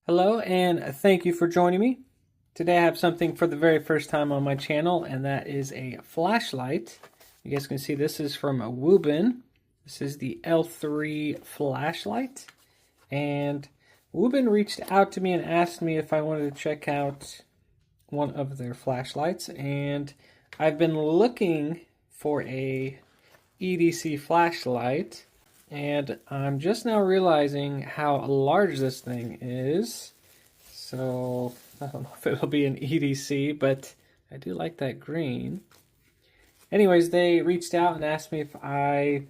Hello, and thank you for joining me. Today I have something for the very first time on my channel, and that is a flashlight. You guys can see this is from Wuben. This is the L3 Flashlight. And Wuben reached out to me and asked me if I wanted to check out one of their flashlights. And I've been looking for a EDC flashlight. And I'm just now realizing how large this thing is. So I don't know if it'll be an EDC, but I do like that green. Anyways, they reached out and asked me if I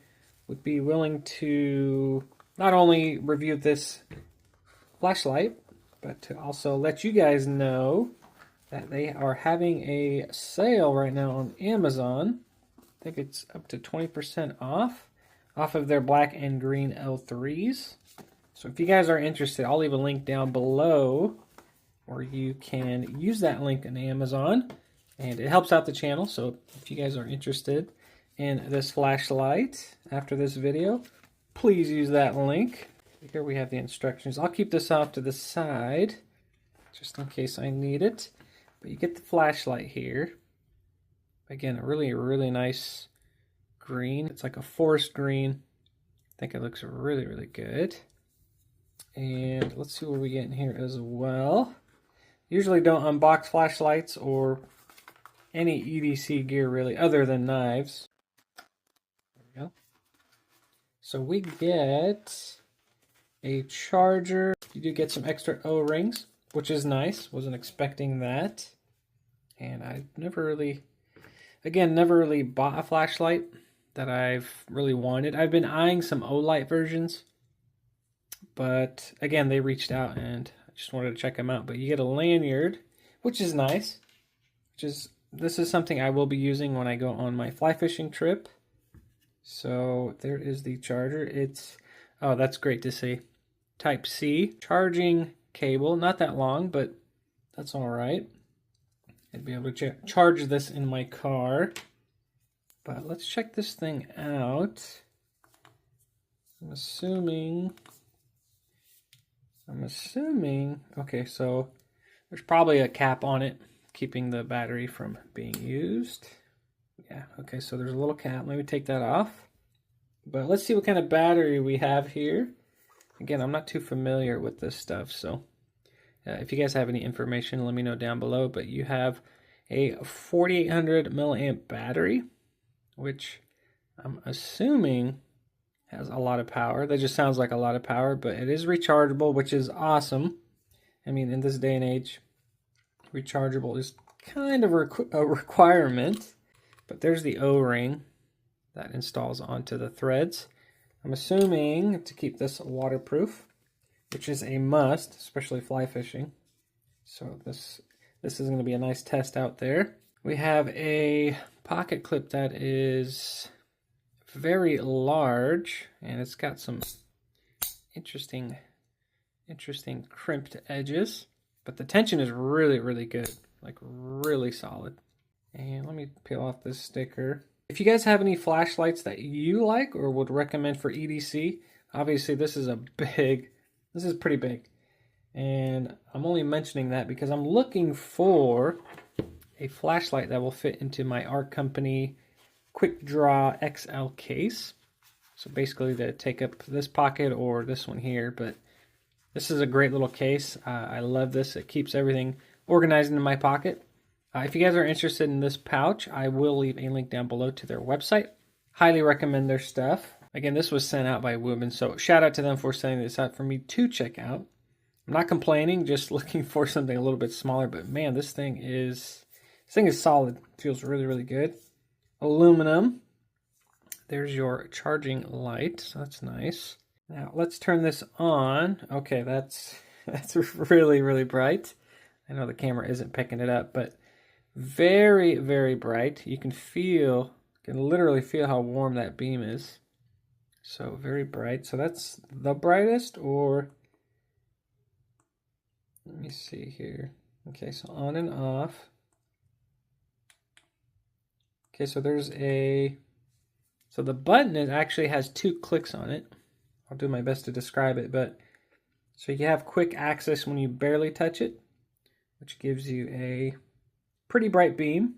would be willing to not only review this flashlight, but to also let you guys know that they are having a sale right now on Amazon. I think it's up to 20% off of their black and green L3s. So if you guys are interested, I'll leave a link down below where you can use that link on Amazon, and it helps out the channel. So if you guys are interested in this flashlight after this video, please use that link. Here we have the instructions. I'll keep this off to the side just in case I need it. But you get the flashlight here. Again, a really nice green. It's like a forest green. I think it looks really good. And let's see what we get in here as well. Usually don't unbox flashlights or any EDC gear really, other than knives. There we go. So we get a charger. You do get some extra O-rings, which is nice. Wasn't expecting that. And I never really bought a flashlight that I've really wanted. I've been eyeing some O-light versions, but again, they reached out and I just wanted to check them out. But you get a lanyard, which is nice. This is something I will be using when I go on my fly fishing trip. So there is the charger. Oh, that's great to see. Type C charging cable, not that long, but that's all right. I'd be able to charge this in my car. But let's check this thing out. I'm assuming, okay, so there's probably a cap on it, keeping the battery from being used. Yeah, okay, so there's a little cap. Let me take that off. But let's see what kind of battery we have here. Again, I'm not too familiar with this stuff, so if you guys have any information, let me know down below. But you have a 4800 milliamp battery, which I'm assuming has a lot of power. That just sounds like a lot of power, but it is rechargeable, which is awesome. I mean, in this day and age, rechargeable is kind of a requirement. But there's the O-ring that installs onto the threads. I'm assuming to keep this waterproof, which is a must, especially fly fishing. So this is going to be a nice test out there. We have a pocket clip that is very large, and it's got some interesting crimped edges, but the tension is really good, like really solid. And let me peel off this sticker. If you guys have any flashlights that you like or would recommend for EDC, obviously this is pretty big. And I'm only mentioning that because I'm looking for a flashlight that will fit into my Art Company Quick Draw XL case. So basically to take up this pocket or this one here, but this is a great little case. I love this. It keeps everything organized in my pocket. If you guys are interested in this pouch, I will leave a link down below to their website. Highly recommend their stuff. Again, this was sent out by Wuben, so shout out to them for sending this out for me to check out. I'm not complaining, just looking for something a little bit smaller, but man, this thing is solid. Feels really good. Aluminum. There's your charging light, so that's nice. Now let's turn this on. Okay, that's really bright. I know the camera isn't picking it up, but very bright. You can literally feel how warm that beam is. So very bright. So that's the brightest, or let me see here. Okay, so on and off. Okay, so so the button actually has 2 clicks on it. I'll do my best to describe it, but So you have quick access when you barely touch it, which gives you a pretty bright beam.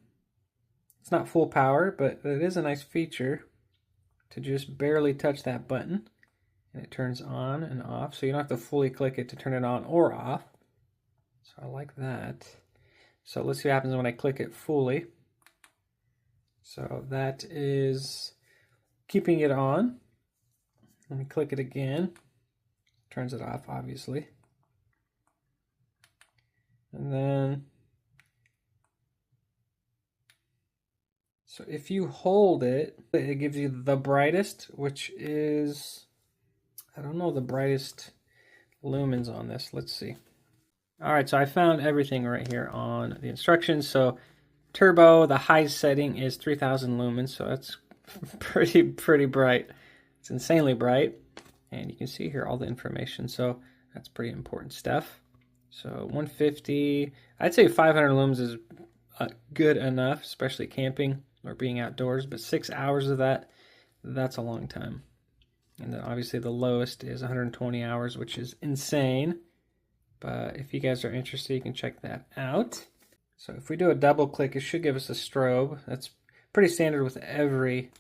It's not full power, but it is a nice feature to just barely touch that button and it turns on and off. So you don't have to fully click it to turn it on or off. So I like that. So let's see what happens when I click it fully. So that is keeping it on. Let me click it again. Turns it off, obviously. And then, so if you hold it, it gives you the brightest, which is, I don't know the brightest lumens on this. Let's see. All right, so I found everything right here on the instructions. So turbo, the high setting is 3000 lumens, so that's pretty bright. It's insanely bright. And you can see here all the information, so that's pretty important stuff. So 150, I'd say 500 lumens is good enough, especially camping or being outdoors, but 6 hours of that, that's a long time. And then obviously the lowest is 120 hours, which is insane. But if you guys are interested, you can check that out. So if we do a double click, it should give us a strobe. That's pretty standard with every...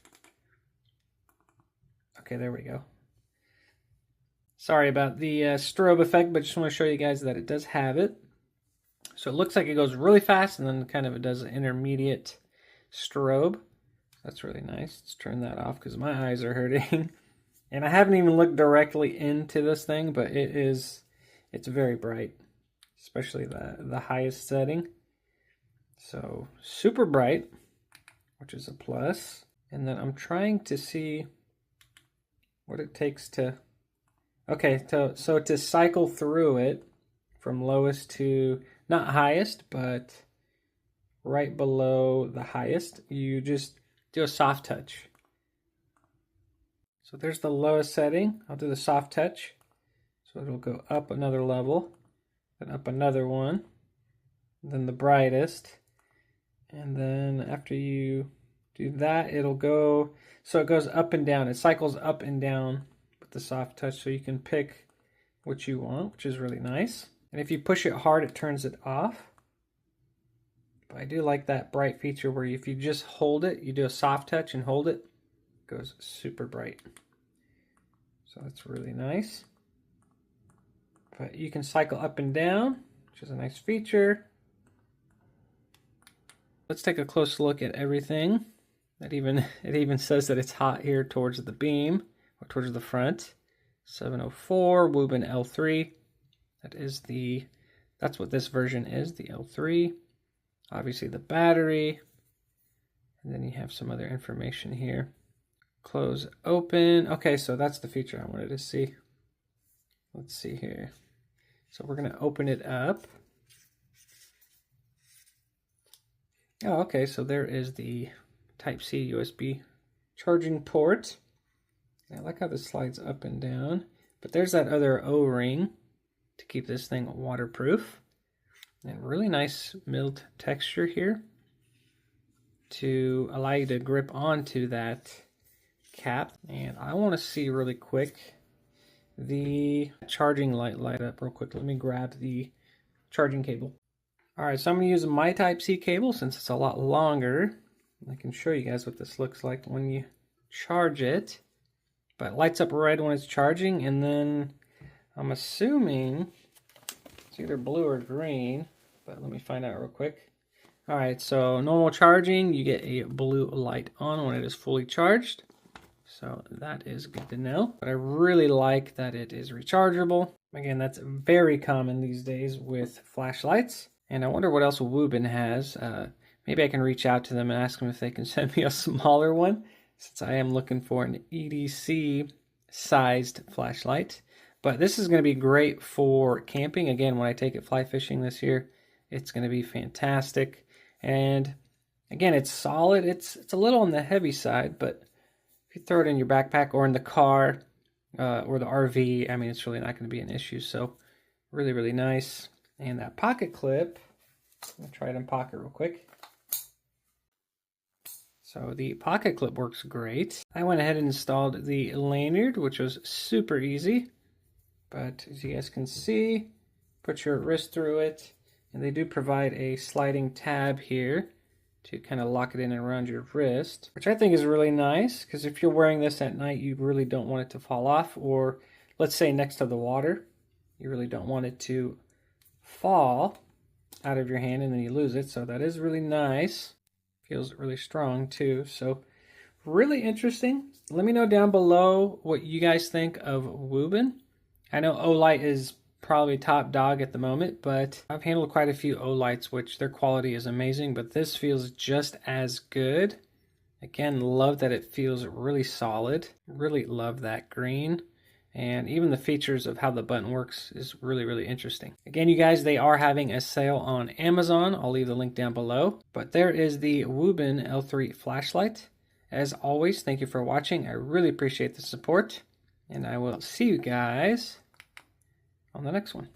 Okay, there we go. Sorry about the strobe effect, but just want to show you guys that it does have it. So it looks like it goes really fast, and then kind of it does an intermediate strobe. That's really nice. Let's turn that off because my eyes are hurting. And I haven't even looked directly into this thing, but it's very bright, especially the highest setting. So super bright, which is a plus. And then I'm trying to see what it takes to... Okay, so to cycle through it from lowest to, not highest, but right below the highest, you just do a soft touch. So there's the lowest setting. I'll do the soft touch. So it'll go up another level, then up another one, then the brightest. And then after you do that, it'll go, so it goes up and down. It cycles up and down the soft touch, so you can pick what you want, which is really nice. And if you push it hard, it turns it off. But I do like that bright feature where if you just hold it, you do a soft touch and hold it, it goes super bright. So that's really nice. But you can cycle up and down, which is a nice feature. Let's take a close look at everything. It even says that it's hot here towards the beam, or towards the front. 704 Wuben L3. That's what this version is, the L3. Obviously the battery. And then you have some other information here. Close, open. Okay, so that's the feature I wanted to see. Let's see here. So we're going to open it up. Oh, okay, so there is the Type-C USB charging port. I like how this slides up and down, but there's that other O-ring to keep this thing waterproof. And really nice milled texture here to allow you to grip onto that cap. And I want to see really quick the charging light up real quick. Let me grab the charging cable. All right, so I'm going to use my Type-C cable since it's a lot longer. I can show you guys what this looks like when you charge it. But it lights up red when it's charging, and then I'm assuming it's either blue or green, but let me find out real quick. All right, so normal charging, you get a blue light on when it is fully charged. So that is good to know. But I really like that it is rechargeable. Again, that's very common these days with flashlights. And I wonder what else Wuben has. Maybe I can reach out to them and ask them if they can send me a smaller one, since I am looking for an EDC-sized flashlight. But this is going to be great for camping. Again, when I take it fly fishing this year, it's going to be fantastic. And again, it's solid. It's a little on the heavy side, but if you throw it in your backpack or in the car or the RV, I mean, it's really not going to be an issue. So really, really nice. And that pocket clip, I'm going to try it in pocket real quick. So the pocket clip works great. I went ahead and installed the lanyard, which was super easy. But as you guys can see, put your wrist through it, and they do provide a sliding tab here to kind of lock it in and around your wrist, which I think is really nice, because if you're wearing this at night, you really don't want it to fall off, or let's say next to the water, you really don't want it to fall out of your hand and then you lose it. So that is really nice. Feels really strong too. So really interesting. Let me know down below what you guys think of Wuben. I know Olight is probably top dog at the moment, but I've handled quite a few Olights, which their quality is amazing, but this feels just as good. Again, love that it feels really solid. Really love that green. And even the features of how the button works is really, really interesting. Again, you guys, they are having a sale on Amazon. I'll leave the link down below. But there is the Wuben L3 Flashlight. As always, thank you for watching. I really appreciate the support. And I will see you guys on the next one.